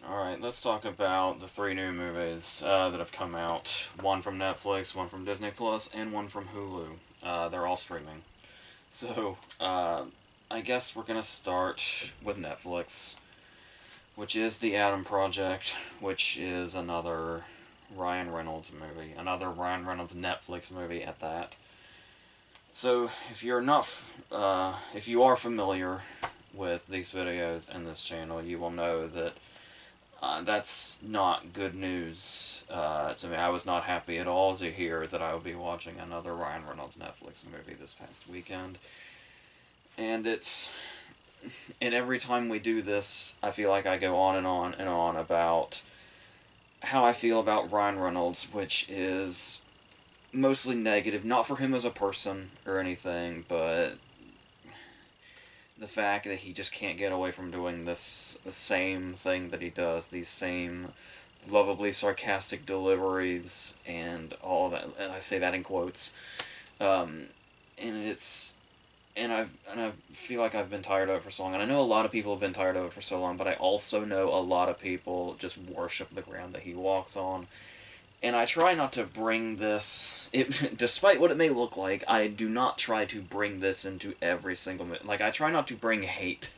Alright, let's talk about the three new movies that have come out. One from Netflix, one from Disney Plus, and one from Hulu. They're all streaming. So, I guess we're gonna start with Netflix, which is The Adam Project, which is another Ryan Reynolds movie. Another Ryan Reynolds Netflix movie at that. So, if you are familiar with these videos and this channel, you will know that that's not good news to me. I was not happy at all to hear that I would be watching another Ryan Reynolds Netflix movie this past weekend. And and every time we do this, I feel like I go on and on and on about how I feel about Ryan Reynolds, which is mostly negative, not for him as a person or anything, but the fact that he just can't get away from doing this the same thing that he does, these same lovably sarcastic deliveries and all that. And I say that in quotes. And it's and I feel like I've been tired of it for so long. And I know a lot of people have been tired of it for so long, but I also know a lot of people just worship the ground that he walks on. And I try not to bring this, despite what it may look like, I do not try to bring this into every single like, I try not to bring hate,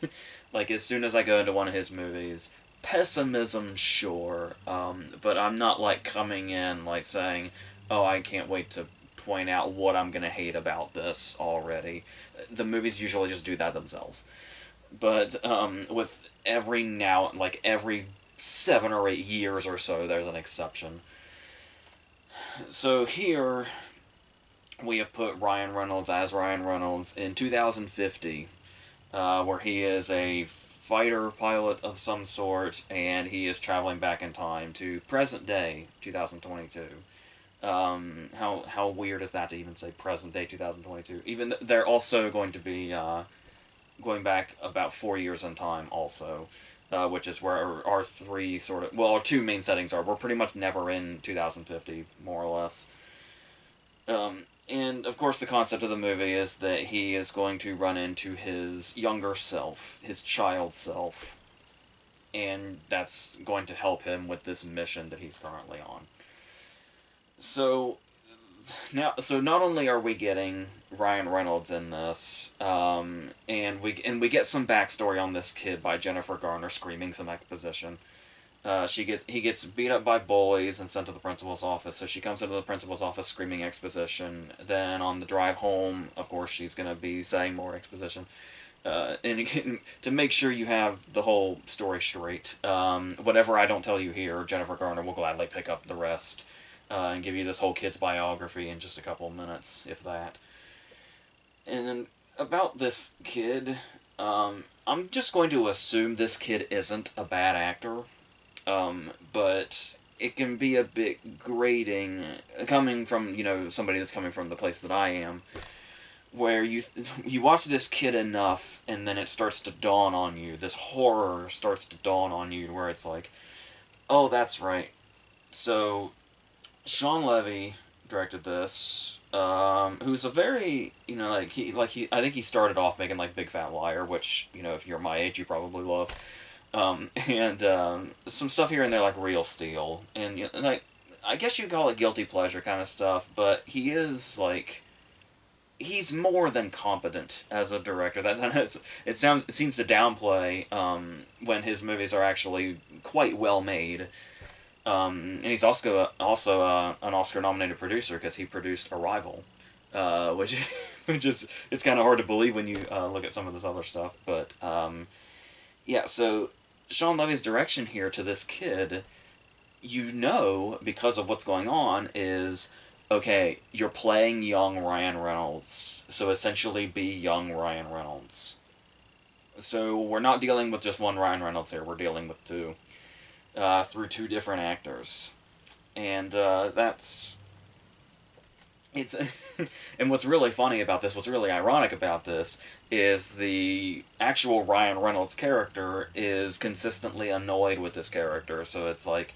like, as soon as I go into one of his movies. Pessimism, sure, but I'm not, like, coming in, like, saying, oh, I can't wait to point out what I'm gonna hate about this already. The movies usually just do that themselves. But, with every 7 or 8 years or so, there's an exception. So here we have put Ryan Reynolds as Ryan Reynolds in 2050, where he is a fighter pilot of some sort, and he is traveling back in time to present day 2022. How weird is that to even say present day 2022? Even they're also going to be going back about 4 years in time also. Which is where our three sort of, well, our two main settings are. We're pretty much never in 2050, more or less. And of course, the concept of the movie is that he is going to run into his younger self, his child self, and that's going to help him with this mission that he's currently on. So so not only are we getting Ryan Reynolds in this, and we get some backstory on this kid by Jennifer Garner screaming some exposition. He gets beat up by bullies and sent to the principal's office. So she comes into the principal's office screaming exposition. Then on the drive home, of course, she's gonna be saying more exposition. And again, to make sure you have the whole story straight, whatever I don't tell you here, Jennifer Garner will gladly pick up the rest and give you this whole kid's biography in just a couple of minutes, if that. And then about this kid, I'm just going to assume this kid isn't a bad actor, but it can be a bit grating coming from somebody that's coming from the place that I am, where you watch this kid enough, and then it starts to dawn on you. This horror starts to dawn on you, where it's like, oh, that's right. So Sean Levy directed this, who's a very I think he started off making like Big Fat Liar, which if you're my age you probably love, and some stuff here and there like Real Steel, and like I guess you'd call it guilty pleasure kind of stuff, but he's more than competent as a director. It seems to downplay when his movies are actually quite well made. And he's also an Oscar nominated producer because he produced Arrival, which which is it's kind of hard to believe when you look at some of this other stuff. But yeah, so Sean Levy's direction here to this kid, because of what's going on, is okay. You're playing young Ryan Reynolds, so essentially be young Ryan Reynolds. So we're not dealing with just one Ryan Reynolds here. We're dealing with two through two different actors, and that's it's. And what's really funny about this, what's really ironic about this, is the actual Ryan Reynolds character is consistently annoyed with this character. So it's like,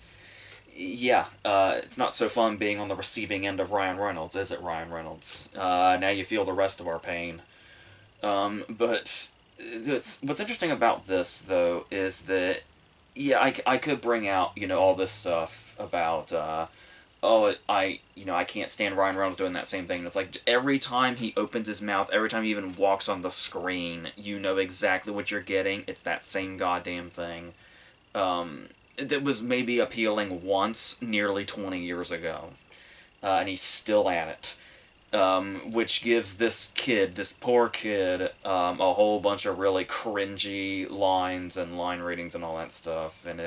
yeah, it's not so fun being on the receiving end of Ryan Reynolds, is it, Ryan Reynolds? Now you feel the rest of our pain. But what's interesting about this, though, is that yeah, I could bring out, all this stuff about, oh, I can't stand Ryan Reynolds doing that same thing. And it's like every time he opens his mouth, every time he even walks on the screen, you know exactly what you're getting. It's that same goddamn thing. That was maybe appealing once nearly 20 years ago. And he's still at it. Which gives this poor kid, a whole bunch of really cringy lines and line readings and all that stuff. And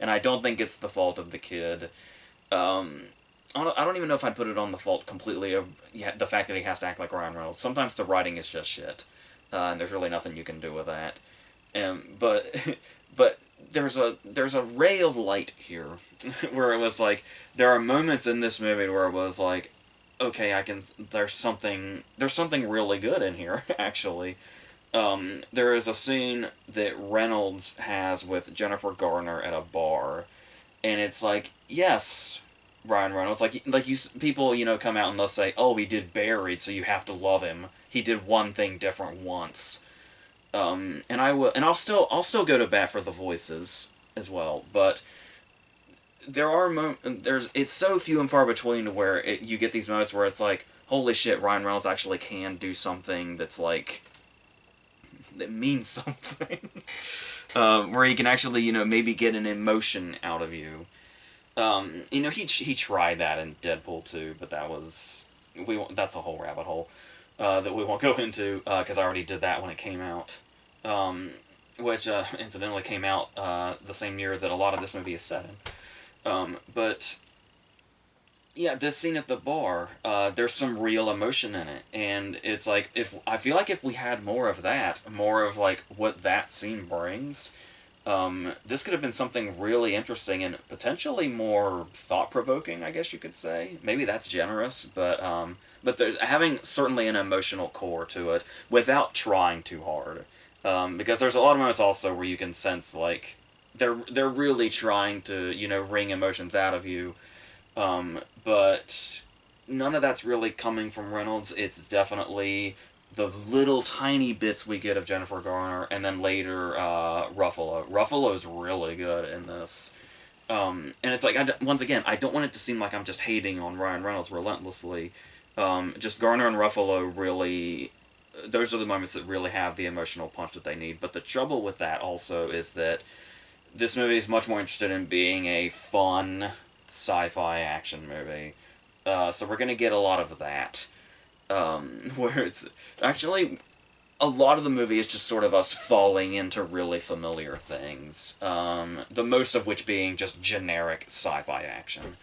I don't think it's the fault of the kid. Um, I don't even know if I'd put it on the fault completely of the fact that he has to act like Ryan Reynolds. Sometimes the writing is just shit, and there's really nothing you can do with that. But but there's a ray of light here, where it was like there are moments in this movie where it was like, okay, there's something really good in here actually. There is a scene that Reynolds has with Jennifer Garner at a bar, and it's like, yes, Ryan Reynolds, like you people, come out and they'll say, oh, he did Buried, so you have to love him. He did one thing different once. And I'll still go to bat for the voices as well, but it's so few and far between where you get these moments where it's like, holy shit, Ryan Reynolds actually can do something that's like that means something. Where he can actually, maybe get an emotion out of you. He tried that in Deadpool 2, but that's a whole rabbit hole that we won't go into because I already did that when it came out. Which incidentally came out the same year that a lot of this movie is set in. But yeah, this scene at the bar, there's some real emotion in it, and it's like if I feel like if we had more of that, more of like what that scene brings, this could have been something really interesting and potentially more thought provoking. I guess you could say. Maybe that's generous, but there's having certainly an emotional core to it without trying too hard, because there's a lot of moments also where you can sense like they're really trying to wring emotions out of you, but none of that's really coming from Reynolds. It's definitely the little tiny bits we get of Jennifer Garner, and then later Ruffalo. Ruffalo's really good in this. And it's like, once again, I don't want it to seem like I'm just hating on Ryan Reynolds relentlessly. Just Garner and Ruffalo really, those are the moments that really have the emotional punch that they need. But the trouble with that also is that this movie is much more interested in being a fun sci-fi action movie. So we're going to get a lot of that. Where it's actually a lot of the movie is just sort of us falling into really familiar things. The most of which being just generic sci-fi action.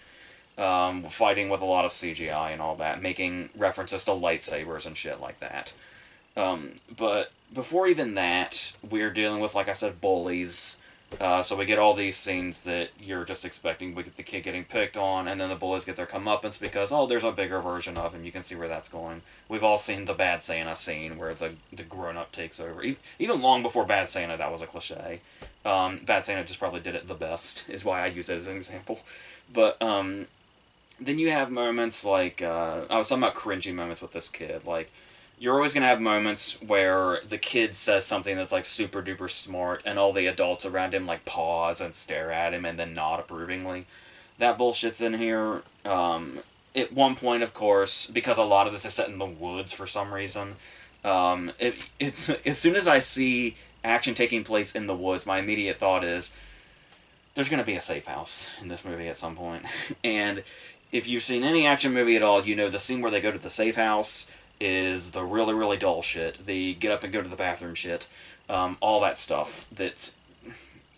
Fighting with a lot of CGI and all that, making references to lightsabers and shit like that. But before even that, we're dealing with, like I said, bullies. So we get all these scenes that you're just expecting. We get the kid getting picked on, and then the bullies get their comeuppance because, oh, there's a bigger version of him. You can see where that's going. We've all seen the Bad Santa scene where the grown-up takes over. Even long before Bad Santa, that was a cliche. Bad Santa just probably did it the best, is why I use it as an example. But then you have moments like, I was talking about cringy moments with this kid, like, you're always going to have moments where the kid says something that's like super duper smart and all the adults around him like pause and stare at him and then nod approvingly. That bullshit's in here. At one point, of course, because a lot of this is set in the woods for some reason, it's as soon as I see action taking place in the woods, my immediate thought is there's going to be a safe house in this movie at some point. And if you've seen any action movie at all, you know the scene where they go to the safe house is the really, really dull shit. The get up and go to the bathroom shit. All that stuff that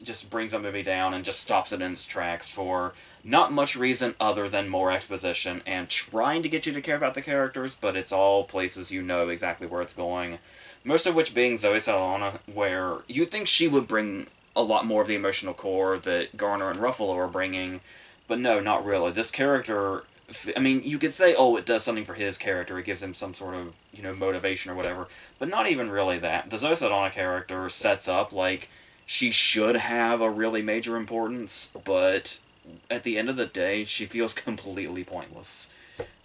just brings a movie down and just stops it in its tracks for not much reason other than more exposition and trying to get you to care about the characters, but it's all places you know exactly where it's going. Most of which being Zoe Saldana, where you'd think she would bring a lot more of the emotional core that Garner and Ruffalo are bringing, but no, not really. This character, I mean, you could say, oh, it does something for his character, it gives him some sort of, motivation or whatever, but not even really that. The Zoe Saldana character sets up, like, she should have a really major importance, but at the end of the day, she feels completely pointless.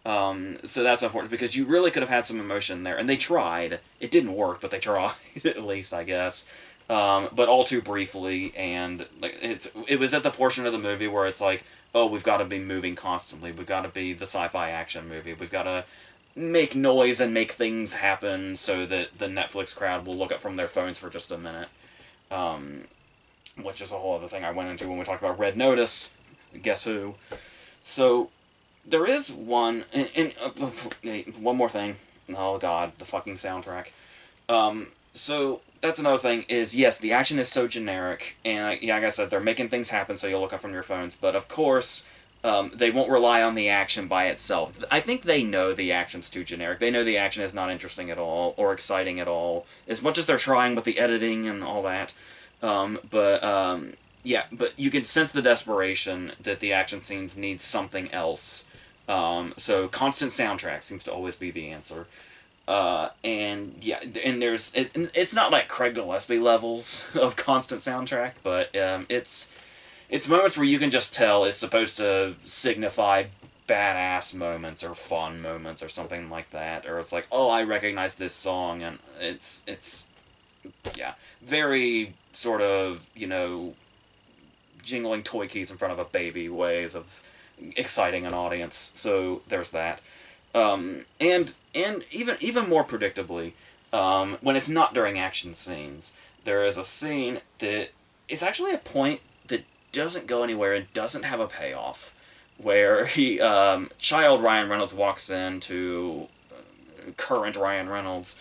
So that's unfortunate, because you really could have had some emotion there, and they tried. It didn't work, but they tried, at least, I guess. but all too briefly. And like it was at the portion of the movie where it's like, oh, we've got to be moving constantly. We've got to be the sci-fi action movie. We've got to make noise and make things happen so that the Netflix crowd will look up from their phones for just a minute. Which is a whole other thing I went into when we talked about Red Notice. Guess who? So there is one more thing. Oh God, the fucking soundtrack. So that's another thing is, yes, the action is so generic, and yeah, like I said, they're making things happen so you'll look up from your phones, but of course, they won't rely on the action by itself. I think they know the action's too generic. They know the action is not interesting at all or exciting at all, as much as they're trying with the editing and all that. Yeah, but you can sense the desperation that the action scenes need something else. So constant soundtrack seems to always be the answer. And yeah, and it's not like Craig Gillespie levels of constant soundtrack, but it's moments where you can just tell it's supposed to signify badass moments or fun moments or something like that, or it's like, oh, I recognize this song, and it's yeah, very sort of, jingling toy keys in front of a baby ways of exciting an audience. So there's that. And even more predictably, when it's not during action scenes, there is a scene that is actually a point that doesn't go anywhere and doesn't have a payoff, where child Ryan Reynolds walks into current Ryan Reynolds,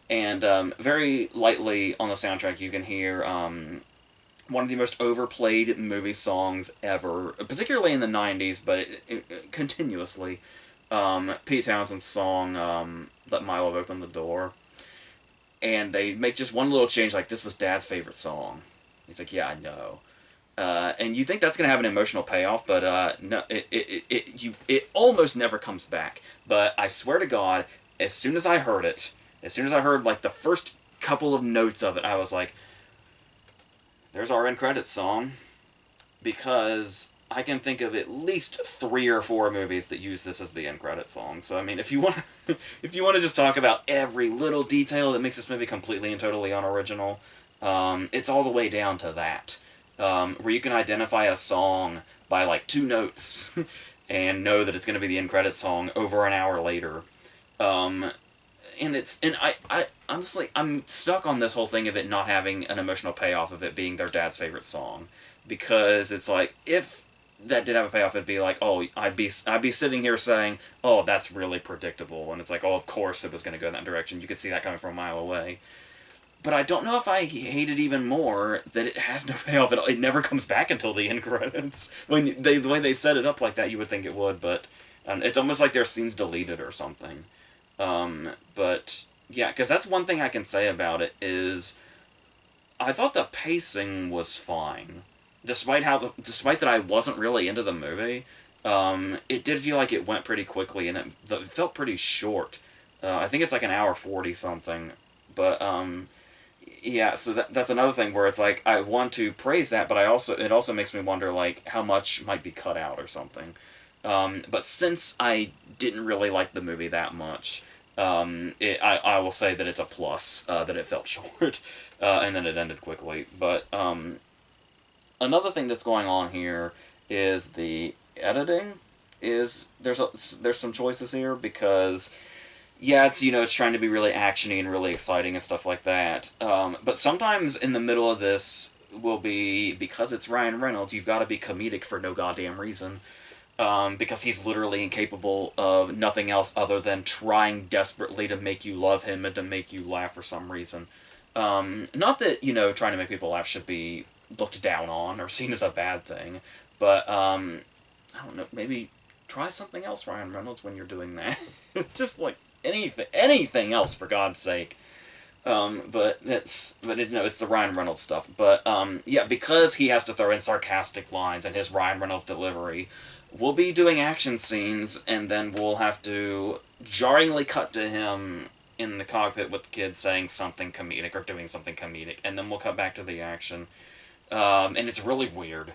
and very lightly on the soundtrack you can hear one of the most overplayed movie songs ever, particularly in the 90s, but continuously. Pete Townshend's song, Let My Love Open the Door. And they make just one little change, like, this was Dad's favorite song. He's like, yeah, I know. And you think that's going to have an emotional payoff, but no, it almost never comes back. But I swear to God, as soon as I heard it, as soon as I heard, like, the first couple of notes of it, I was like, there's our end credits song. Because I can think of at least 3 or 4 movies that use this as the end credits song. So I mean, if you want, if you want to just talk about every little detail that makes this movie completely and totally unoriginal, it's all the way down to that, where you can identify a song by like 2 notes, and know that it's going to be the end credits song over an hour later. And I honestly, I'm stuck on this whole thing of it not having an emotional payoff of it being their dad's favorite song, because it's like, if that did have a payoff, it'd be like, oh, I'd be sitting here saying, oh, that's really predictable, and it's like, oh, of course it was going to go in that direction. You could see that coming from a mile away. But I don't know if I hate it even more that it has no payoff at all. It never comes back until the end credits. The way they set it up like that, you would think it would, but it's almost like there's scenes deleted or something. But yeah, because that's one thing I can say about it is I thought the pacing was fine, despite that I wasn't really into the movie. It did feel like it went pretty quickly, and it felt pretty short. I think it's like an hour 40 something, but yeah. So that's another thing where it's like I want to praise that, but it also makes me wonder like how much might be cut out or something. But since I didn't really like the movie that much, I will say that it's a plus, that it felt short, and then it ended quickly. But another thing that's going on here is the editing. There's some choices here, because yeah, it's trying to be really actiony and really exciting and stuff like that. But sometimes in the middle of this will be, because it's Ryan Reynolds, you've got to be comedic for no goddamn reason. Because he's literally incapable of nothing else other than trying desperately to make you love him and to make you laugh for some reason. Not that, trying to make people laugh should be looked down on or seen as a bad thing, but, I don't know, maybe try something else, Ryan Reynolds, when you're doing that. Just, like, anything else, for God's sake. It's the Ryan Reynolds stuff. But, yeah, because he has to throw in sarcastic lines and his Ryan Reynolds delivery, we'll be doing action scenes, and then we'll have to jarringly cut to him in the cockpit with the kids saying something comedic or doing something comedic, and then we'll cut back to the action. And it's really weird.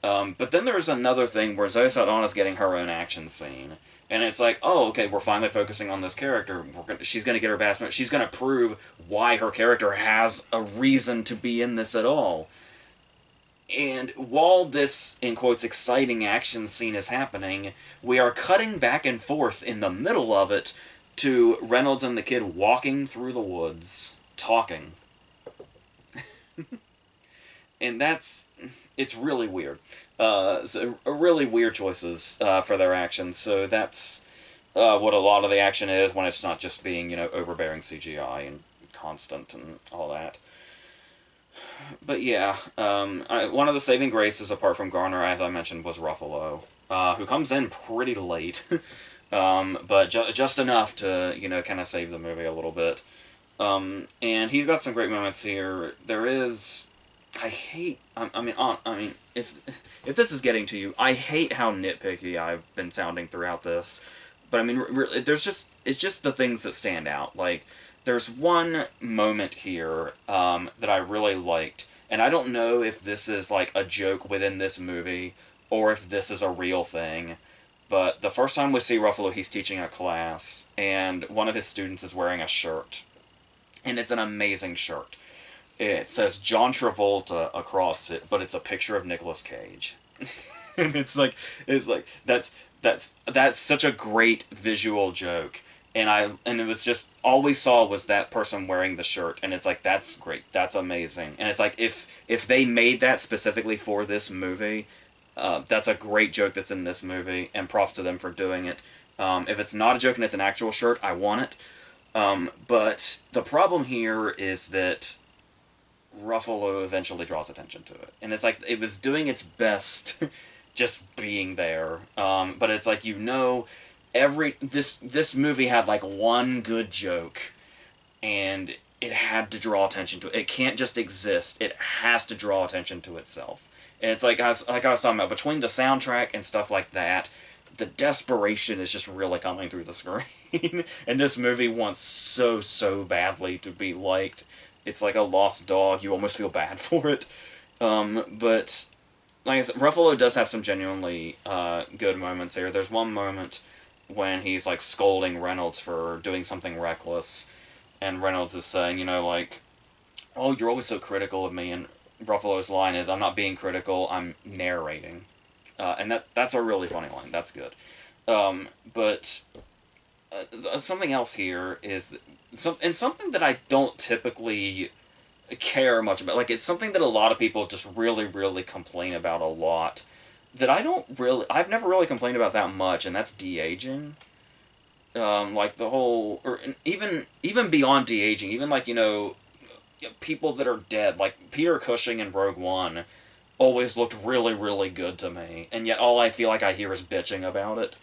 But then there's another thing where Zoe Saldana's getting her own action scene. And it's like, oh, okay, we're finally focusing on this character. She's going to get her badass moment. She's going to prove why her character has a reason to be in this at all. And while this, in quotes, exciting action scene is happening, we are cutting back and forth in the middle of it to Reynolds and the kid walking through the woods, talking. And it's really weird. So really weird choices for their actions. So that's what a lot of the action is when it's not just being, overbearing CGI and constant and all that. But yeah, one of the saving graces, apart from Garner, as I mentioned, was Ruffalo, who comes in pretty late, but just enough to, kind of save the movie a little bit. And he's got some great moments here. There is, I hate, if this is getting to you, I hate how nitpicky I've been sounding throughout this. But I mean, it's just the things that stand out. Like, there's one moment here that I really liked, and I don't know if this is like a joke within this movie or if this is a real thing. But the first time we see Ruffalo, he's teaching a class, and one of his students is wearing a shirt, and it's an amazing shirt. It says John Travolta across it, but it's a picture of Nicolas Cage. And it's like that's such a great visual joke. And it was just all we saw was that person wearing the shirt, and it's like, that's great, that's amazing. And it's like, if they made that specifically for this movie, that's a great joke that's in this movie, and props to them for doing it. If it's not a joke and it's an actual shirt, I want it. But the problem here is that Ruffalo eventually draws attention to it. And it's like, it was doing its best just being there. But it's like, this movie had like one good joke, and it had to draw attention to it. It can't just exist. It has to draw attention to itself. And it's like I was talking about, between the soundtrack and stuff like that, the desperation is just really coming through the screen. And this movie wants so badly to be liked. It's like a lost dog. You almost feel bad for it. But like I said, Ruffalo does have some genuinely good moments here. There's one moment when he's like scolding Reynolds for doing something reckless, and Reynolds is saying, like, "Oh, you're always so critical of me," and Ruffalo's line is, "I'm not being critical, I'm narrating," and that's a really funny line. That's good. But something else here is something that I don't typically care much about. Like, it's something that a lot of people just really complain about a lot, that I've never really complained about that much, and that's de-aging. Like the whole, or even beyond de-aging, even like, people that are dead, like Peter Cushing in Rogue One, always looked really good to me, and yet all I feel like I hear is bitching about it.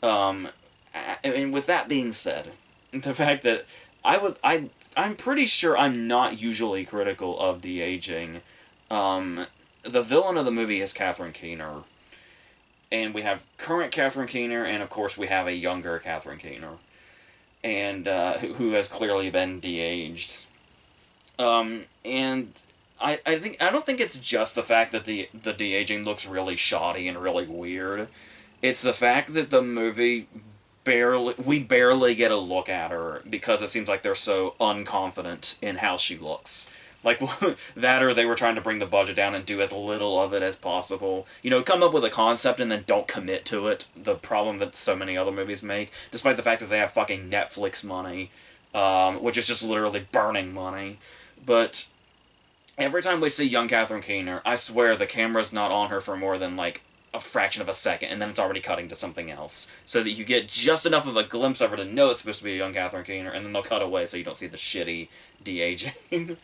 And with that being said, the fact that I'm pretty sure I'm not usually critical of de-aging. The villain of the movie is Catherine Keener. And we have current Catherine Keener, and of course we have a younger Catherine Keener. And who has clearly been de-aged. And I don't think it's just the fact that the de-aging looks really shoddy and really weird. It's the fact that the movie we barely get a look at her because it seems like they're so unconfident in how she looks. Like, that, or they were trying to bring the budget down and do as little of it as possible. Come up with a concept and then don't commit to it. The problem that so many other movies make, despite the fact that they have fucking Netflix money, which is just literally burning money. But every time we see young Catherine Keener, I swear the camera's not on her for more than, like, a fraction of a second, and then it's already cutting to something else. So that you get just enough of a glimpse of her to know it's supposed to be a young Catherine Keener, and then they'll cut away so you don't see the shitty de-aging.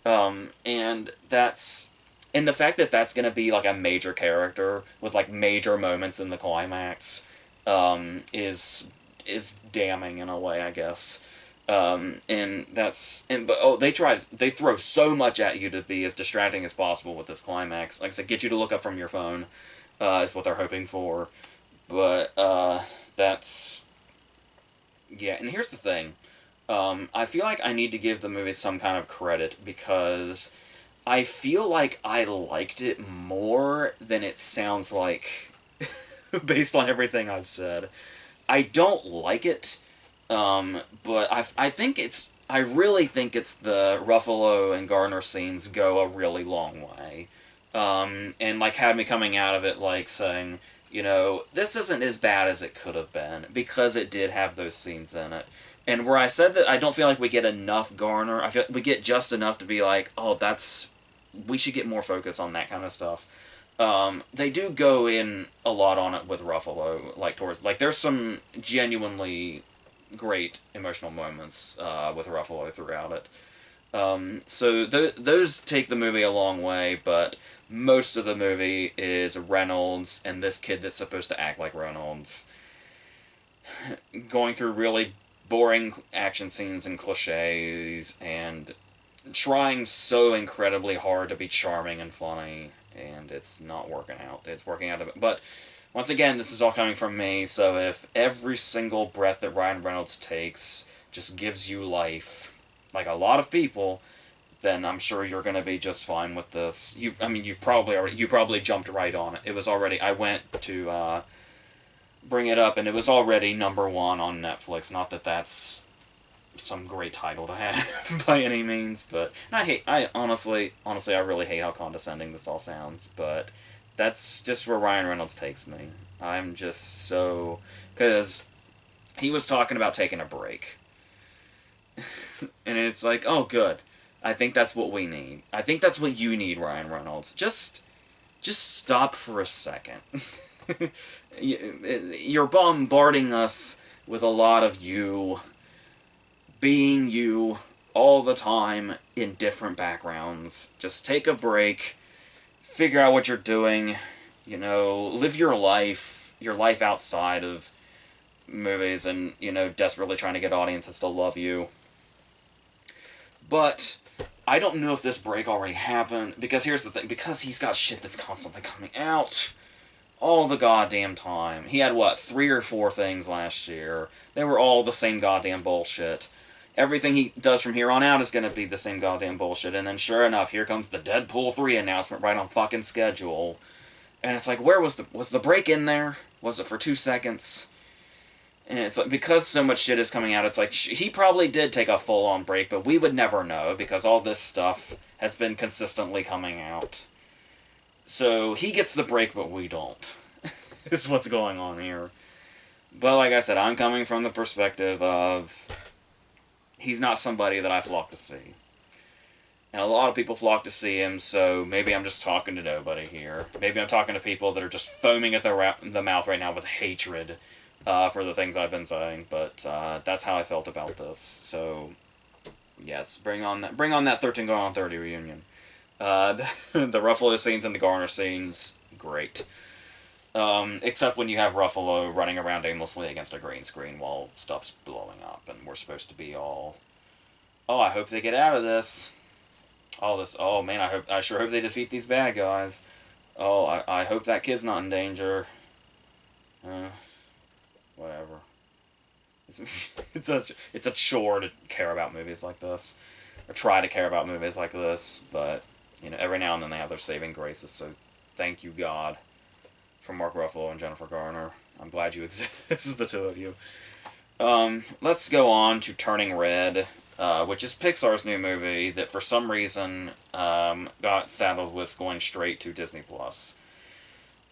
And the fact that that's gonna be, like, a major character with, like, major moments in the climax, is damning in a way, I guess. They throw so much at you to be as distracting as possible with this climax. Like I said, get you to look up from your phone, is what they're hoping for. But, that's... Yeah, and here's the thing. I feel like I need to give the movie some kind of credit, because I feel like I liked it more than it sounds like based on everything I've said. I don't like it, but I think I really think it's the Ruffalo and Garner scenes go a really long way. And like had me coming out of it like saying, this isn't as bad as it could have been because it did have those scenes in it. And where I said that I don't feel like we get enough Garner, I feel we get just enough to be like, oh, we should get more focus on that kind of stuff. They do go in a lot on it with Ruffalo, there's some genuinely great emotional moments with Ruffalo throughout it. So those take the movie a long way, but most of the movie is Reynolds and this kid that's supposed to act like Reynolds going through really boring action scenes and cliches and trying so incredibly hard to be charming and funny, and it's not working out. It's working out a bit. But once again, this is all coming from me, so if every single breath that Ryan Reynolds takes just gives you life, like a lot of people, then I'm sure you're going to be just fine with this. You probably jumped right on it. It was already, I went to bring it up, and it was already #1 on Netflix. Not that that's some great title to have by any means, but I honestly, I really hate how condescending this all sounds, but that's just where Ryan Reynolds takes me. I'm just so, because he was talking about taking a break, and it's like, oh, good. I think that's what we need. I think that's what you need, Ryan Reynolds. Just stop for a second. You're bombarding us with a lot of you being you all the time in different backgrounds. Just take a break, figure out what you're doing, live your life outside of movies and, desperately trying to get audiences to love you. But I don't know if this break already happened, because here's the thing, because he's got shit that's constantly coming out all the goddamn time. He had, 3 or 4 things last year. They were all the same goddamn bullshit. Everything he does from here on out is going to be the same goddamn bullshit. And then sure enough, here comes the Deadpool 3 announcement right on fucking schedule. And it's like, where was the break in there? Was it for 2 seconds? And it's like, because so much shit is coming out, it's like, he probably did take a full-on break, but we would never know, because all this stuff has been consistently coming out. So, he gets the break, but we don't. Is what's going on here. But like I said, I'm coming from the perspective of, he's not somebody that I flock to see. And a lot of people flock to see him, so maybe I'm just talking to nobody here. Maybe I'm talking to people that are just foaming at the mouth right now with hatred for the things I've been saying, but that's how I felt about this. So, yes, bring on that 13 going on 30 reunion. The Ruffalo scenes and the Garner scenes, great. Except when you have Ruffalo running around aimlessly against a green screen while stuff's blowing up, and we're supposed to be all, oh, I hope they get out of this. Oh man, I sure hope they defeat these bad guys. Oh, I hope that kid's not in danger. Whatever. It's a chore to care about movies like this, or try to care about movies like this, but, every now and then they have their saving graces, so thank you, God, for Mark Ruffalo and Jennifer Garner. I'm glad you exist, the two of you. Let's go on to Turning Red, which is Pixar's new movie that for some reason got saddled with going straight to Disney+.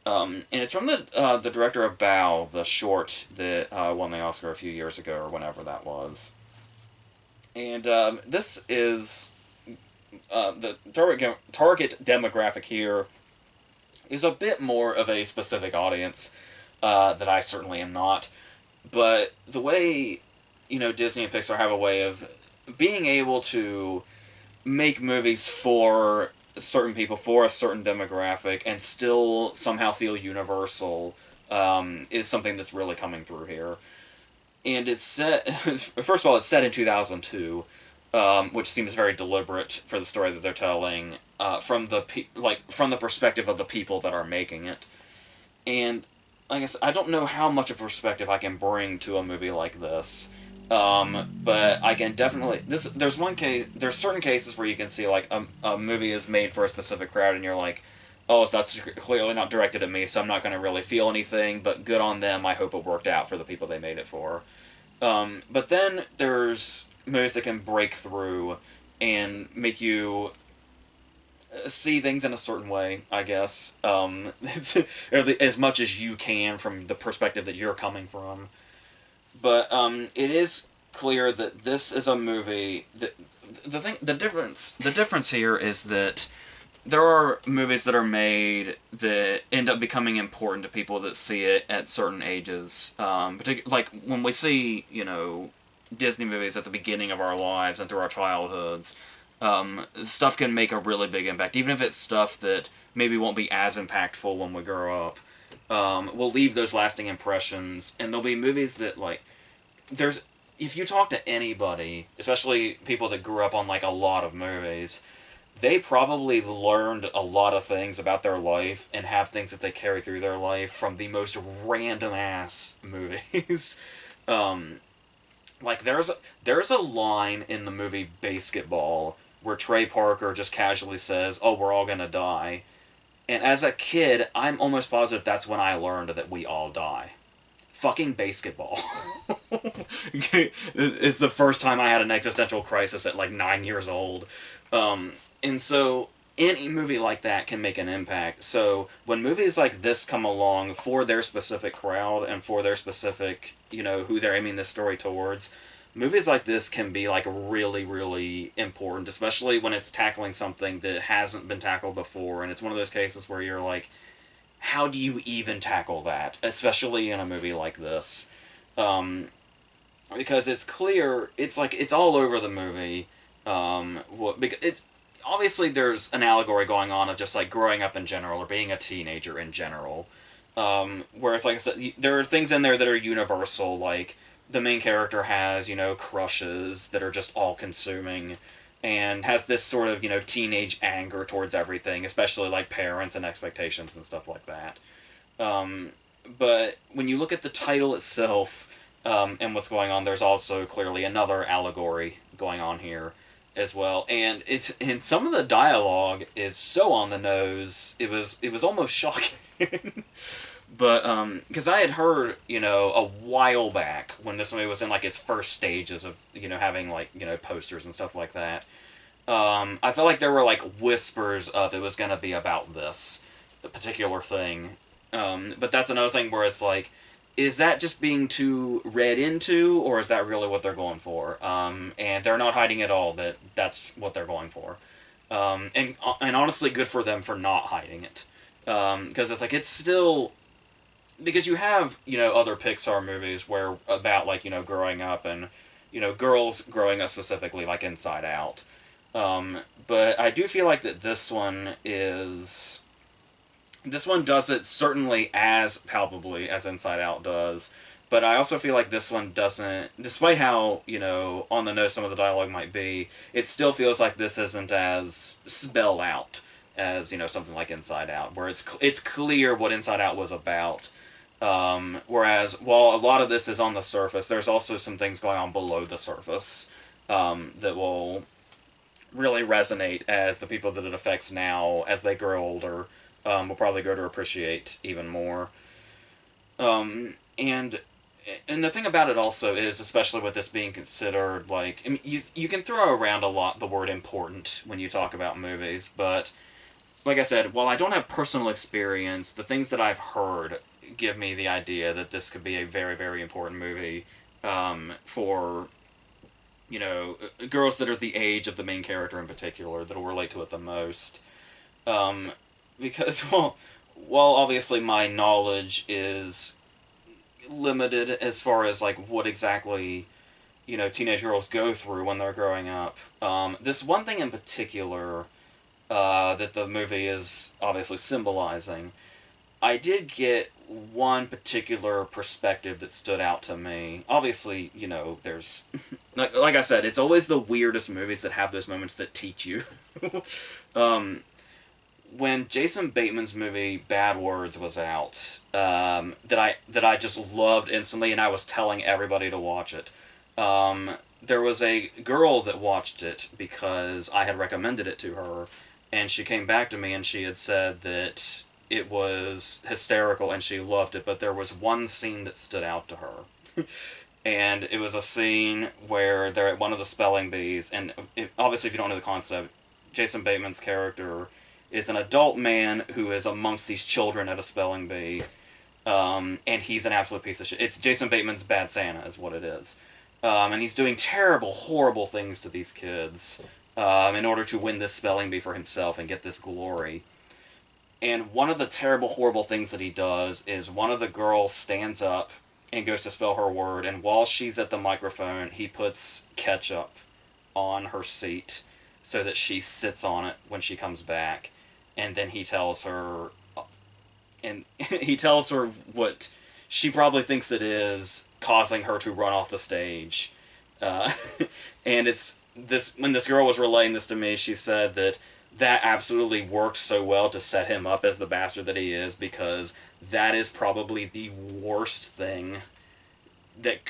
And it's from the director of Bao, the short that won the Oscar a few years ago, or whenever that was. And this is the target demographic here is a bit more of a specific audience that I certainly am not. But the way, Disney and Pixar have a way of being able to make movies for certain people, for a certain demographic, and still somehow feel universal is something that's really coming through here. And it's set, first of all, it's set in 2002, which seems very deliberate for the story that they're telling, from the perspective of the people that are making it. And I guess I don't know how much of a perspective I can bring to a movie like this. But I can definitely there's one case, there's certain cases where you can see like a movie is made for a specific crowd and you're like, oh, so that's clearly not directed at me, so I'm not going to really feel anything, but good on them. I hope it worked out for the people they made it for. But then there's movies that can break through and make you see things in a certain way, I guess. As much as you can from the perspective that you're coming from. But it is clear that this is a movie that the difference here is that there are movies that are made that end up becoming important to people that see it at certain ages. Like when we see, Disney movies at the beginning of our lives and through our childhoods, stuff can make a really big impact, even if it's stuff that maybe won't be as impactful when we grow up. Will leave those lasting impressions, and there'll be movies that there's if you talk to anybody, especially people that grew up on like a lot of movies, they probably learned a lot of things about their life and have things that they carry through their life from the most random ass movies. um, like there's a line in the movie Basketball where Trey Parker just casually says, "Oh, we're all gonna die." And as a kid, I'm almost positive that's when I learned that we all die. Fucking basketball. It's the first time I had an existential crisis at like 9 years old. And so any movie like that can make an impact. So when movies like this come along for their specific crowd and for their specific, who they're aiming the story towards, movies like this can be like really, really important, especially when it's tackling something that hasn't been tackled before. And it's one of those cases where you're like, how do you even tackle that, especially in a movie like this? Because it's clear, it's all over the movie. Because it's obviously there's an allegory going on of just like growing up in general or being a teenager in general. Where it's like I said, there are things in there that are universal, like the main character has crushes that are just all consuming, and has this sort of teenage anger towards everything, especially like parents and expectations and stuff like that. Um, but when you look at the title itself, and what's going on, there's also clearly another allegory going on here as well, and some of the dialogue is so on the nose. It was almost shocking. But because I had heard, a while back when this movie was in like its first stages of having like posters and stuff like that. I felt like there were like whispers of it was gonna be about this particular thing. But that's another thing where it's like, is that just being too read into, or is that really what they're going for? And they're not hiding at all that that's what they're going for. And honestly, good for them for not hiding it. Because it's like, it's still, because you have other Pixar movies where about like growing up and girls growing up, specifically like Inside Out. But I do feel like that this one does it certainly as palpably as Inside Out does. But I also feel like this one doesn't, despite how, on the nose some of the dialogue might be, it still feels like this isn't as spelled out as, something like Inside Out, where it's clear what Inside Out was about. Whereas, while a lot of this is on the surface, there's also some things going on below the surface that will really resonate as the people that it affects now, as they grow older, will probably grow to appreciate even more. And the thing about it also is, especially with this being considered, like, I mean, you can throw around a lot the word important when you talk about movies, but like I said, while I don't have personal experience, the things that I've heard give me the idea that this could be a very, very important movie for, girls that are the age of the main character in particular, that'll relate to it the most. Because, well, while obviously my knowledge is limited as far as, like, what exactly, teenage girls go through when they're growing up, this one thing in particular that the movie is obviously symbolizing, I did get one particular perspective that stood out to me. Obviously, there's... like I said, it's always the weirdest movies that have those moments that teach you. When Jason Bateman's movie Bad Words was out, that I just loved instantly, and I was telling everybody to watch it. There was a girl that watched it because I had recommended it to her, and she came back to me and she had said that it was hysterical and she loved it, but there was one scene that stood out to her. And it was a scene where they're at one of the spelling bees, and obviously, if you don't know the concept, Jason Bateman's character is an adult man who is amongst these children at a spelling bee, and he's an absolute piece of shit. It's Jason Bateman's Bad Santa, is what it is. And he's doing terrible, horrible things to these kids in order to win this spelling bee for himself and get this glory. And one of the terrible, horrible things that he does is one of the girls stands up and goes to spell her word, and while she's at the microphone, he puts ketchup on her seat so that she sits on it when she comes back. And then he tells her, and he tells her what she probably thinks it is, causing her to run off the stage. Uh, and it's this when this girl was relaying this to me, she said that that absolutely worked so well to set him up as the bastard that he is, because that is probably the worst thing that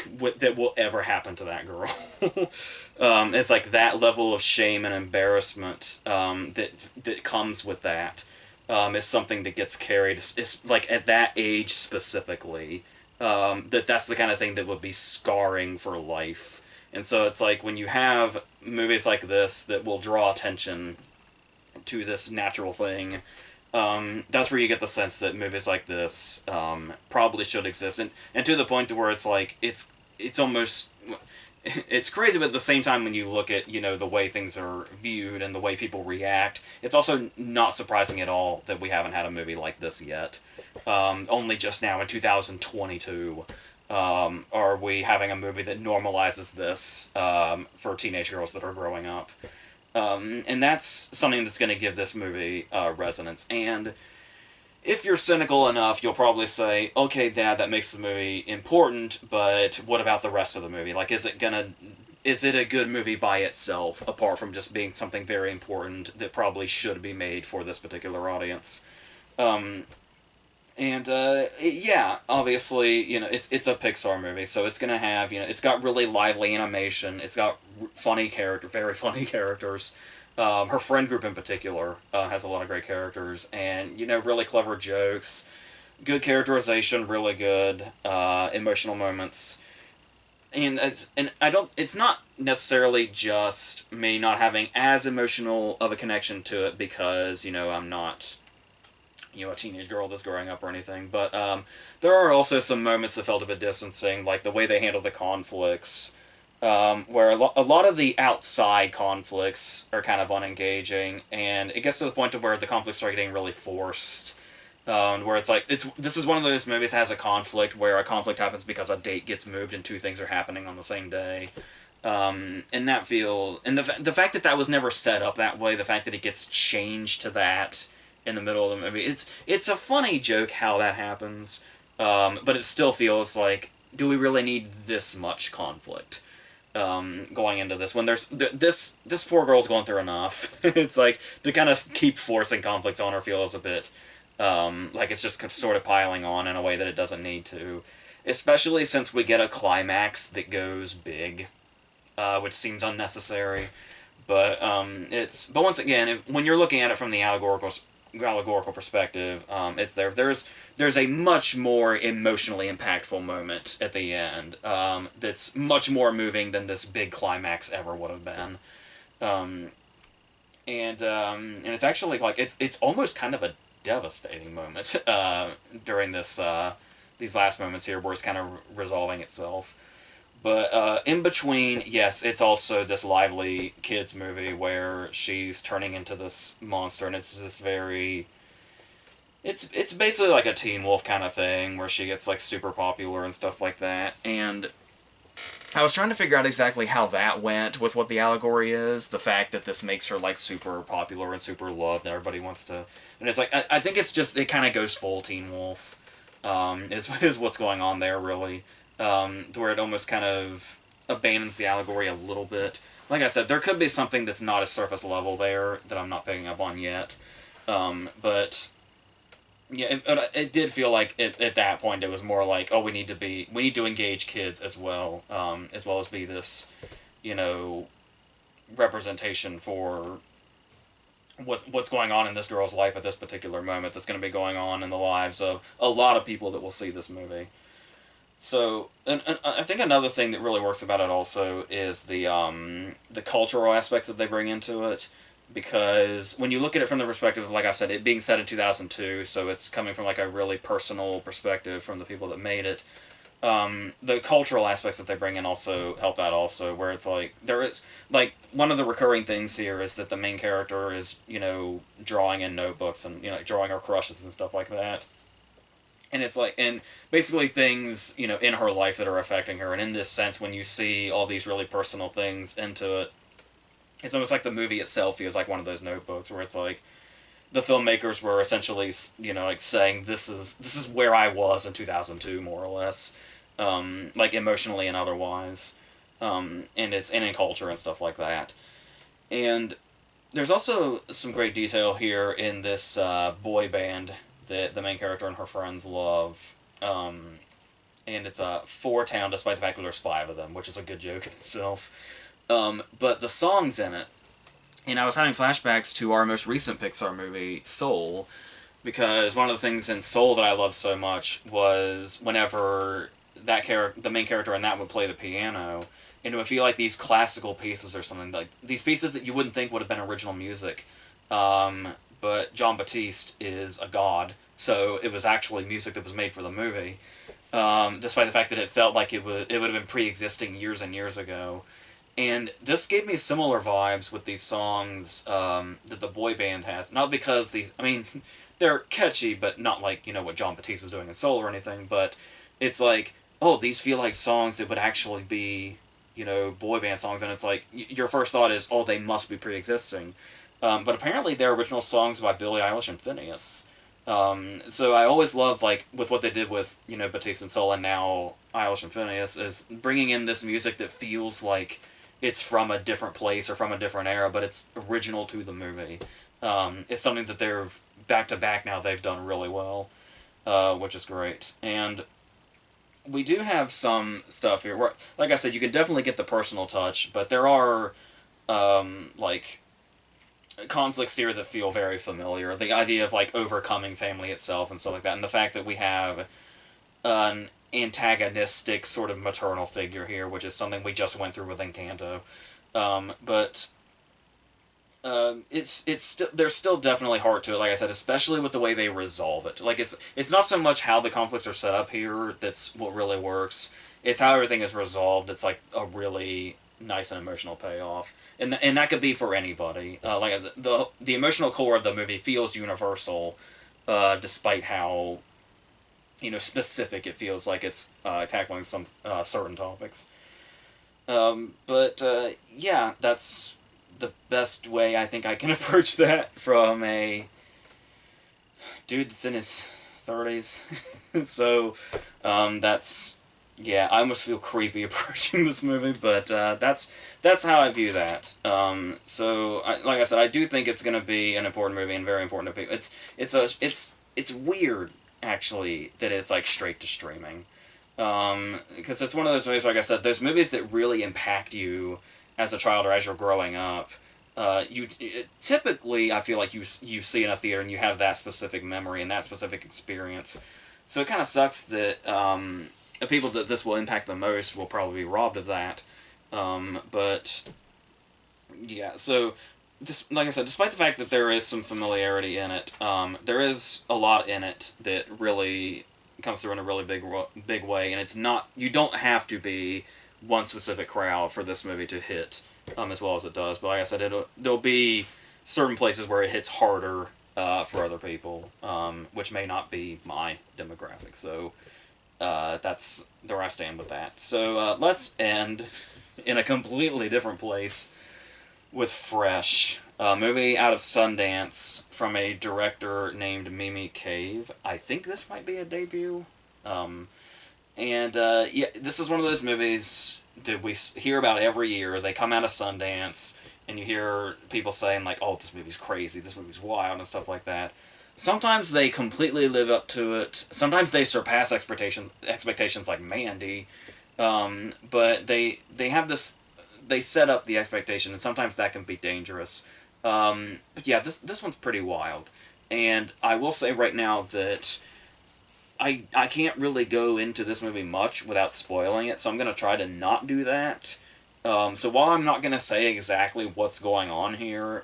will ever happen to that girl. It's like that level of shame and embarrassment that comes with that is something that gets carried. It's like at that age specifically, that's the kind of thing that would be scarring for life. And so it's like when you have movies like this that will draw attention to this natural thing, that's where you get the sense that movies like this probably should exist, and to the point to where it's like it's almost it's crazy, but at the same time, when you look at the way things are viewed and the way people react, it's also not surprising at all that we haven't had a movie like this yet. Only just now in 2022 are we having a movie that normalizes this for teenage girls that are growing up. And that's something that's going to give this movie resonance. And if you're cynical enough, you'll probably say, okay, Dad, that makes the movie important, but what about the rest of the movie? Like, is it a good movie by itself, apart from just being something very important that probably should be made for this particular audience? Yeah, obviously, it's a Pixar movie, so it's gonna have, it's got really lively animation. It's got very funny characters. Her friend group in particular has a lot of great characters, and really clever jokes, good characterization, really good emotional moments. It's not necessarily just me not having as emotional of a connection to it because I'm not a teenage girl that's growing up or anything. But there are also some moments that felt a bit distancing, like the way they handle the conflicts, where a lot of the outside conflicts are kind of unengaging, and it gets to the point to where the conflicts are getting really forced. Where it's like this is one of those movies that has a conflict where a conflict happens because a date gets moved and two things are happening on the same day. And the fact that was never set up that way, the fact that it gets changed to that in the middle of the movie. It's a funny joke how that happens, but it still feels like, do we really need this much conflict going into this when there's this poor girl's going through enough? It's like to kind of keep forcing conflicts on her feels a bit like it's just sort of piling on in a way that it doesn't need to, especially since we get a climax that goes big, which seems unnecessary. But but once again, when you're looking at it from the allegorical perspective, it's there's a much more emotionally impactful moment at the end that's much more moving than this big climax ever would have been, and it's actually like it's almost kind of a devastating moment during these last moments here where it's kind of resolving itself. But in between, yes, it's also this lively kids movie where she's turning into this monster, and it's this very. It's basically like a Teen Wolf kind of thing where she gets like super popular and stuff like that. And I was trying to figure out exactly how that went with what the allegory is. The fact that this makes her like super popular and super loved, and everybody wants to. And it's like I think it's just it kind of goes full Teen Wolf. Is what's going on there really. To where it almost kind of abandons the allegory a little bit. Like I said, there could be something that's not as surface level there that I'm not picking up on yet. But Yeah, it did feel like at that point it was more like, oh, we need to engage kids as well as be this, you know, representation for what's going on in this girl's life at this particular moment that's going to be going on in the lives of a lot of people that will see this movie. So, and I think another thing that really works about it also is the cultural aspects that they bring into it, because when you look at it from the perspective of, like I said, it being set in 2002, so it's coming from like a really personal perspective from the people that made it. The cultural aspects that they bring in also help that also, where it's like there is like one of the recurring things here is that the main character is, you know, drawing in notebooks and, you know, drawing her crushes and stuff like that, and it's like, and basically things, you know, in her life that are affecting her, and in this sense when you see all these really personal things into it, it's almost like the movie itself feels like one of those notebooks where it's like the filmmakers were essentially, you know, like saying this is where I was in 2002 more or less, like emotionally and otherwise, and it's and in culture and stuff like that. And there's also some great detail here in this boy band that the main character and her friends love. And it's a four town, despite the fact that there's five of them, which is a good joke in itself. But the songs in it, and I was having flashbacks to our most recent Pixar movie, Soul, because one of the things in Soul that I loved so much was whenever the main character in that would play the piano, and it would feel like these classical pieces or something, like these pieces that you wouldn't think would have been original music. Um, but John Batiste is a god, so it was actually music that was made for the movie. Despite the fact that it felt like it would have been pre-existing years and years ago. And this gave me similar vibes with these songs that the boy band has. Not because these, I mean, they're catchy, but not like, you know, what John Batiste was doing in Soul or anything. But it's like, oh, these feel like songs that would actually be, you know, boy band songs. And it's like, your first thought is, oh, they must be pre existing. But apparently they're original songs by Billie Eilish and Phineas. So I always love, like, with what they did with, you know, Batiste and Soul and now Eilish and Phineas, is bringing in this music that feels like it's from a different place or from a different era, but it's original to the movie. It's something that they're back to back now. They've done really well, which is great. And we do have some stuff here. Where, like I said, you can definitely get the personal touch, but there are like conflicts here that feel very familiar. The idea of like overcoming family itself and stuff like that, and the fact that we have an antagonistic sort of maternal figure here, which is something we just went through with Encanto. But it's still there's still definitely heart to it. Like I said, especially with the way they resolve it. Like it's not so much how the conflicts are set up here that's what really works. It's how everything is resolved. It's like a really nice and emotional payoff, and that could be for anybody. Like the emotional core of the movie feels universal, despite how, you know, specific it feels like it's tackling some certain topics. But yeah, that's the best way I think I can approach that from a dude that's in his 30s. So that's, yeah, I almost feel creepy approaching this movie, but that's how I view that. Like I said, I do think it's going to be an important movie and very important to people. It's weird actually that it's like straight to streaming, because it's one of those movies, like I said, those movies that really impact you as a child or as you're growing up. Typically, I feel like you see in a theater and you have that specific memory and that specific experience. So it kind of sucks that the people that this will impact the most will probably be robbed of that. But yeah, so just like I said, despite the fact that there is some familiarity in it, there is a lot in it that really comes through in a really big way, and it's not, you don't have to be one specific crowd for this movie to hit as well as it does. But like I said, there'll be certain places where it hits harder for other people, which may not be my demographic. So that's where I stand with that. So let's end in a completely different place with Fresh, a movie out of Sundance from a director named Mimi Cave. I think this might be a debut. And yeah, this is one of those movies that we hear about every year. They come out of Sundance, and you hear people saying like, "Oh, this movie's crazy. This movie's wild," and stuff like that. sometimes they completely live up to it. Sometimes they surpass expectations like Mandy. But they have this, they set up the expectation, and sometimes that can be dangerous. But yeah, this one's pretty wild, and I will say right now that I can't really go into this movie much without spoiling it, so I'm gonna try to not do that. So while I'm not gonna say exactly what's going on here,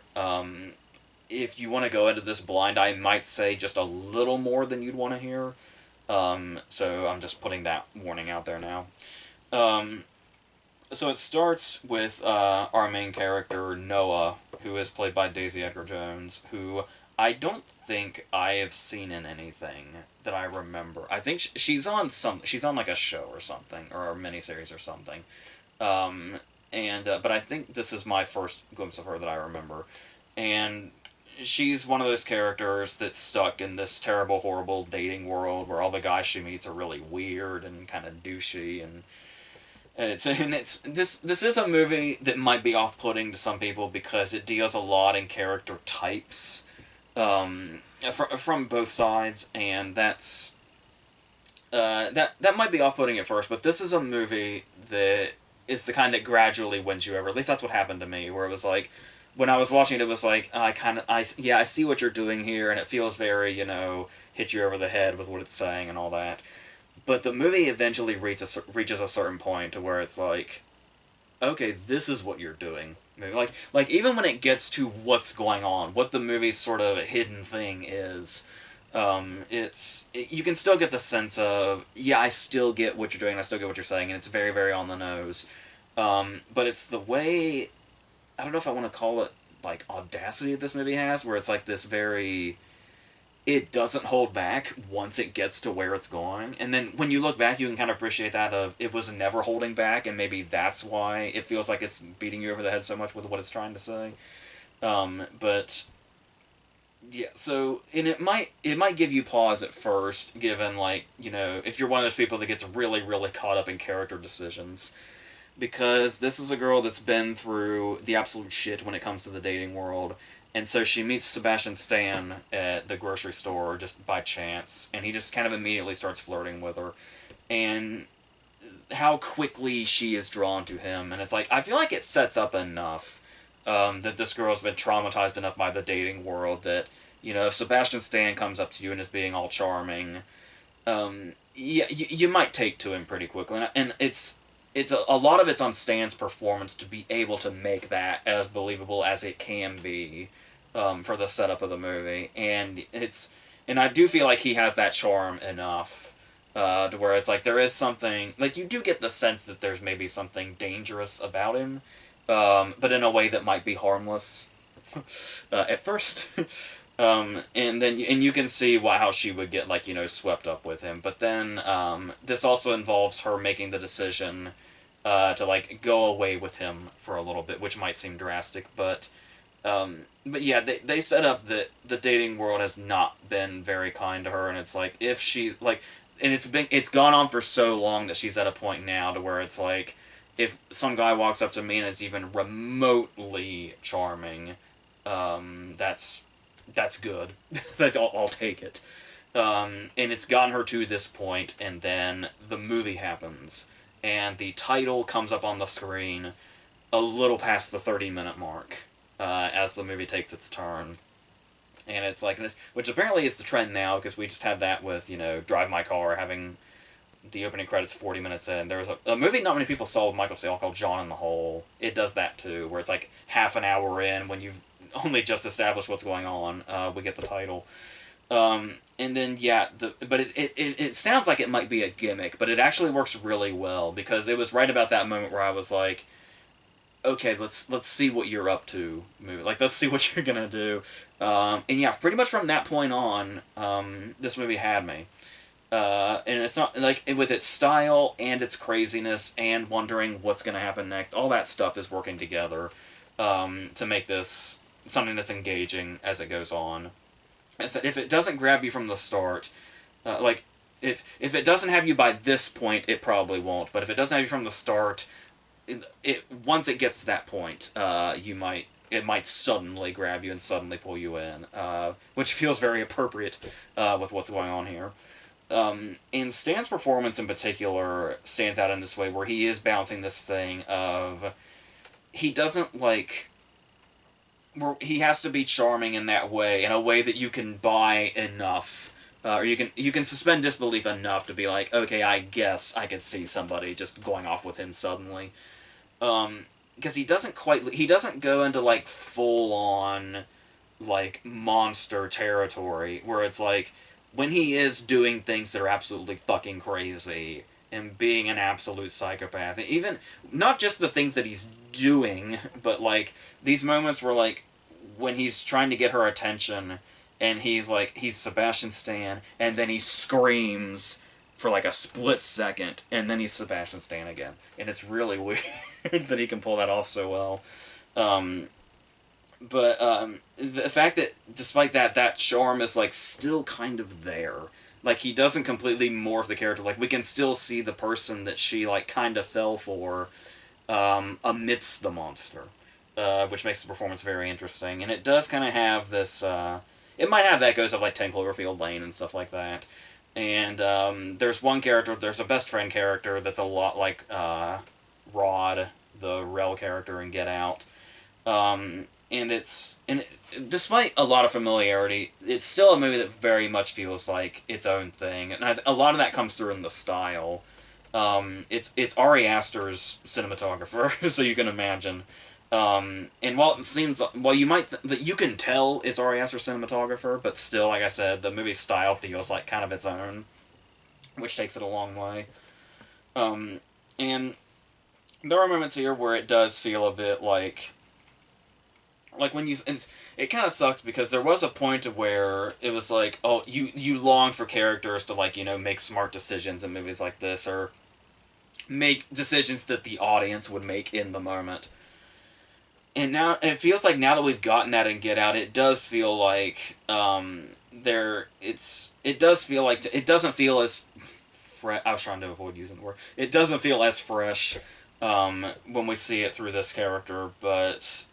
if you want to go into this blind, I might say just a little more than you'd want to hear. So I'm just putting that warning out there now. Um, so it starts with our main character, Noah, who is played by Daisy Edgar Jones, who I don't think I have seen in anything that I remember. I think she's on like a show or something, or a miniseries or something. Um, but I think this is my first glimpse of her that I remember. And she's one of those characters that's stuck in this terrible, horrible dating world where all the guys she meets are really weird and kind of douchey, and it's this is a movie that might be off-putting to some people because it deals a lot in character types, from both sides, and that might be off-putting at first. But this is a movie that is the kind that gradually wins you over. At least that's what happened to me, where it was like, when I was watching it, it was like, I see what you're doing here, and it feels very, hit you over the head with what it's saying and all that. But the movie eventually reaches a certain point to where it's like, okay, this is what you're doing. Like even when it gets to what's going on, what the movie's sort of hidden thing is, you can still get the sense of, yeah, I still get what you're doing, I still get what you're saying, and it's very, very on the nose. But it's the way, I don't know if I want to call it like audacity that this movie has, where it's like this very, it doesn't hold back once it gets to where it's going, and then when you look back, you can kind of appreciate that of it was never holding back, and maybe that's why it feels like it's beating you over the head so much with what it's trying to say. But yeah, so, and it might give you pause at first, given, like, if you're one of those people that gets really, really caught up in character decisions, because this is a girl that's been through the absolute shit when it comes to the dating world. And so she meets Sebastian Stan at the grocery store just by chance, and he just kind of immediately starts flirting with her. And how quickly she is drawn to him, and it's like, I feel like it sets up enough, that this girl's been traumatized enough by the dating world that, if Sebastian Stan comes up to you and is being all charming, yeah, you might take to him pretty quickly. And it's a lot of it's on Stan's performance to be able to make that as believable as it can be, for the setup of the movie, and I do feel like he has that charm enough, to where it's like there is something, like, you do get the sense that there's maybe something dangerous about him, but in a way that might be harmless, at first. And you can see how she would get, like, swept up with him. But then, this also involves her making the decision, to, like, go away with him for a little bit, which might seem drastic, but yeah, they set up that the dating world has not been very kind to her, and it's like, if she's like, and it's gone on for so long that she's at a point now to where it's like, if some guy walks up to me and is even remotely charming, that's good. I'll take it. And it's gotten her to this point, and then the movie happens, and the title comes up on the screen a little past the 30-minute mark, as the movie takes its turn. And it's like this, which apparently is the trend now, because we just had that with, Drive My Car having the opening credits 40 minutes in. There was a movie not many people saw with Michael Cera called John in the Hole. It does that too, where it's like half an hour in, when you've only just established what's going on, we get the title. And then, yeah, but it sounds like it might be a gimmick, but it actually works really well, because it was right about that moment where I was like, okay, let's see what you're up to, movie. Like, let's see what you're gonna do. And yeah, pretty much from that point on, this movie had me. And it's not, like, with its style and its craziness and wondering what's gonna happen next, all that stuff is working together, to make this something that's engaging as it goes on. I said, if it doesn't grab you from the start, like, if it doesn't have you by this point, it probably won't. But if it doesn't have you from the start, once it gets to that point, you might it might suddenly grab you and suddenly pull you in, which feels very appropriate with what's going on here. And Stan's performance in particular stands out in this way, where he is balancing this thing of he doesn't like where he has to be charming in that way, in a way that you can buy enough, or you can suspend disbelief enough to be like, okay, I guess I could see somebody just going off with him suddenly. Because he doesn't go into like full on like monster territory where it's like when he is doing things that are absolutely fucking crazy and being an absolute psychopath, even not just the things that he's doing, but like these moments where like when he's trying to get her attention and he's Sebastian Stan and then he screams for like a split second and then he's Sebastian Stan again, and it's really weird that he can pull that off so well. um, but the fact that despite that charm is like still kind of there. Like he doesn't completely morph the character. Like we can still see the person that she like kind of fell for amidst the monster, which makes the performance very interesting. And it does kind of have this. It might have echoes of like 10 Cloverfield Lane and stuff like that. And there's one character. There's a best friend character that's a lot like Rod, the Rel character in Get Out. Despite a lot of familiarity, it's still a movie that very much feels like its own thing, and a lot of that comes through in the style. It's Ari Aster's cinematographer, so you can imagine. And while you might that you can tell it's Ari Aster's cinematographer, but still, like I said, the movie's style feels like kind of its own, which takes it a long way. And there are moments here where it does feel a bit like when it kind of sucks because there was a point where it was like, oh, you longed for characters to like make smart decisions in movies like this, or make decisions that the audience would make in the moment. And now it feels like now that we've gotten that in Get Out, it does feel like it does feel like it doesn't feel as I was trying to avoid using the word. It doesn't feel as fresh when we see it through this character, but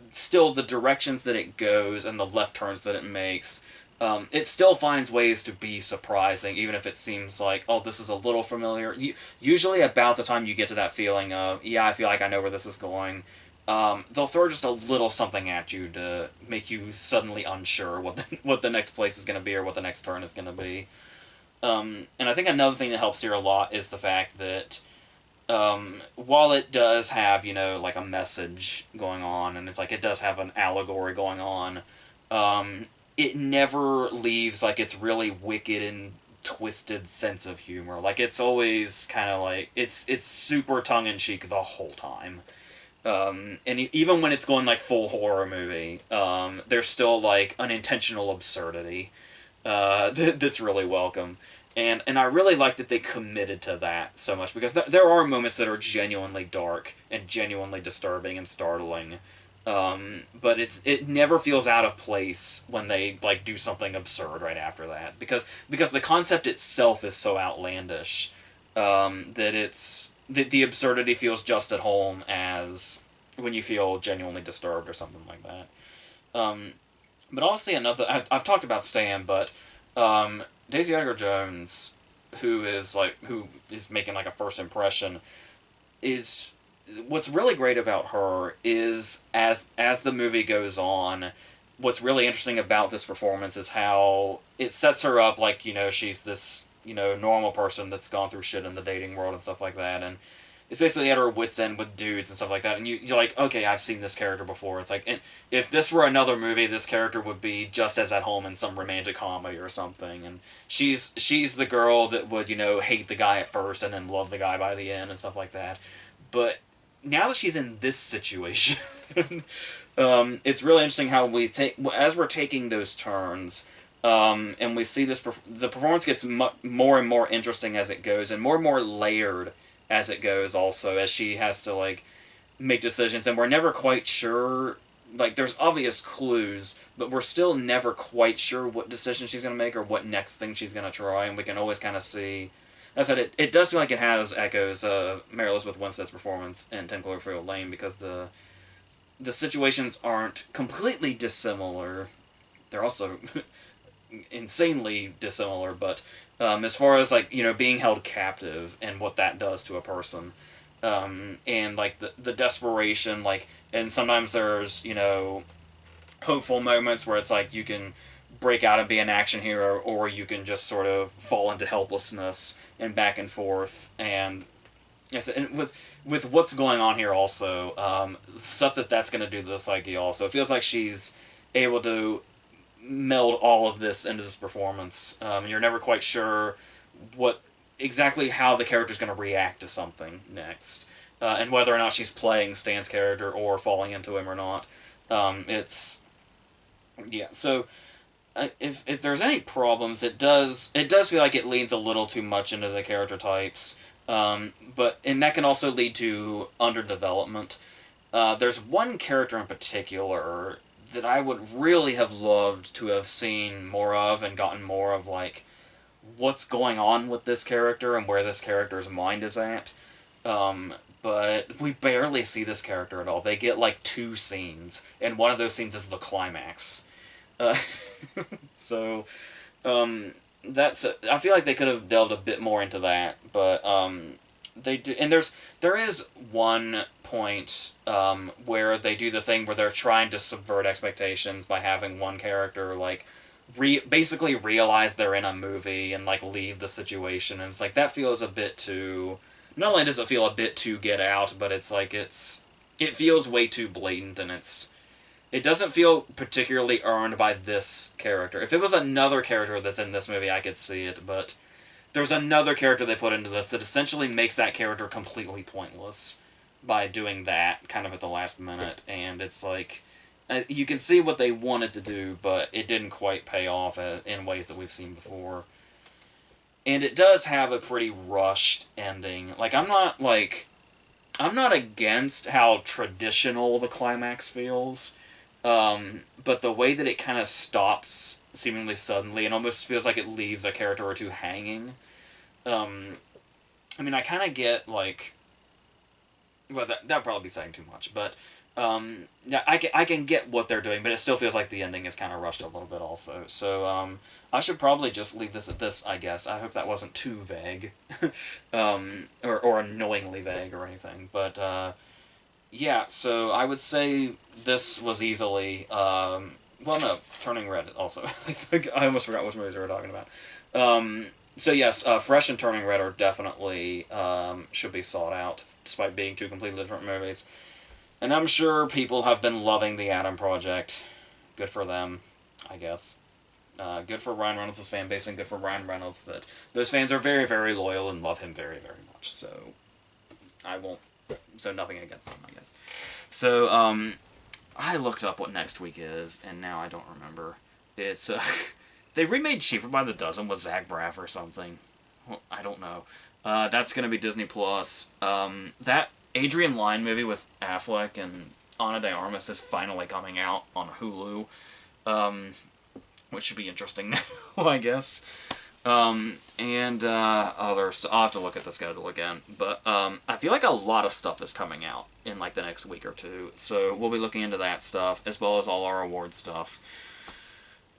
still the directions that it goes and the left turns that it makes, it still finds ways to be surprising, even if it seems like, oh, this is a little familiar. Usually about the time you get to that feeling of, yeah, I feel like I know where this is going, they'll throw just a little something at you to make you suddenly unsure what the next place is going to be or what the next turn is going to be. And I think another thing that helps here a lot is the fact that while it does have, like a message going on, and it's like it does have an allegory going on, it never leaves like its really wicked and twisted sense of humor. Like it's always kind of like it's super tongue in cheek the whole time. And even when it's going like full horror movie, there's still like an intentional absurdity that's really welcome. And I really like that they committed to that so much, because there are moments that are genuinely dark and genuinely disturbing and startling, but it never feels out of place when they like do something absurd right after that, because the concept itself is so outlandish, that the absurdity feels just at home as when you feel genuinely disturbed or something like that. But obviously I've talked about Stan, but Daisy Edgar Jones, who is making like a first impression, is what's really great about her is as the movie goes on, what's really interesting about this performance is how it sets her up like, she's this, normal person that's gone through shit in the dating world and stuff like that, and it's basically at her wit's end with dudes and stuff like that, and you're like, okay, I've seen this character before. It's like, and if this were another movie, this character would be just as at home in some romantic comedy or something, and she's the girl that would, hate the guy at first and then love the guy by the end and stuff like that. But now that she's in this situation, it's really interesting how as we're taking those turns, and we see the performance gets more and more interesting as it goes, and more layered as it goes also, as she has to like make decisions, and we're never quite sure, like there's obvious clues, but we're still never quite sure what decision she's going to make or what next thing she's going to try, and we can always kind of see. As I said, it does feel like it has echoes of Mary Elizabeth Winstead's performance in 10 Cloverfield Lane, because the situations aren't completely dissimilar. They're also insanely dissimilar, but as far as like being held captive and what that does to a person, and like the desperation, like, and sometimes there's hopeful moments where it's like you can break out and be an action hero, or you can just sort of fall into helplessness and back and forth. And yes, and with what's going on here also, stuff that's going to do to the psyche also. It feels like she's able to meld all of this into this performance. You're never quite sure what exactly how the character's going to react to something next, and whether or not she's playing Stan's character or falling into him or not. It's yeah. So if there's any problems, it does feel like it leans a little too much into the character types. But and that can also lead to underdevelopment. There's one character in particular that I would really have loved to have seen more of and gotten more of, like, what's going on with this character and where this character's mind is at. But we barely see this character at all. They get like 2 scenes, and one of those scenes is the climax. Uh, so that's I feel like they could have delved a bit more into that, but they do. And there is one point where they do the thing where they're trying to subvert expectations by having one character like basically realize they're in a movie and like leave the situation, and it's like that feels a bit too. Not only does it feel a bit too Get Out, but it's like it feels way too blatant, and it doesn't feel particularly earned by this character. If it was another character that's in this movie, I could see it, but there's another character they put into this that essentially makes that character completely pointless by doing that kind of at the last minute, and it's like you can see what they wanted to do, but it didn't quite pay off in ways that we've seen before. And it does have a pretty rushed ending. Like, I'm not against how traditional the climax feels, but the way that it kind of stops seemingly suddenly and almost feels like it leaves a character or two hanging. I mean, I kind of get, like, well, that would probably be saying too much, but yeah, I can get what they're doing, but it still feels like the ending is kind of rushed a little bit also. So I should probably just leave this at this, I guess. I hope that wasn't too vague, or annoyingly vague or anything. But yeah, so I would say this was easily well, no, Turning Red also. I think I almost forgot which movies we were talking about. So yes, Fresh and Turning Red are definitely should be sought out, despite being 2 completely different movies. And I'm sure people have been loving The Adam Project. Good for them, I guess. Good for Ryan Reynolds' fan base, and good for Ryan Reynolds that those fans are very, very loyal and love him very, very much. So I won't. So nothing against them, I guess. So I looked up what next week is, and now I don't remember. It's they remade Cheaper by the Dozen with Zach Braff or something. Well, I don't know. That's gonna be Disney Plus. That Adrian Lyne movie with Affleck and Ana de Armas is finally coming out on Hulu, which should be interesting now, I guess. And others. I'll have to look at the schedule again, but I feel like a lot of stuff is coming out in like the next week or 2, so we'll be looking into that stuff as well as all our award stuff,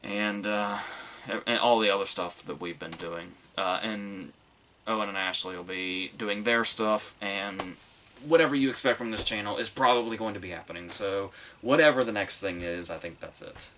and all the other stuff that we've been doing. And Owen and Ashley will be doing their stuff, and whatever you expect from this channel is probably going to be happening. So whatever the next thing is, I think that's it.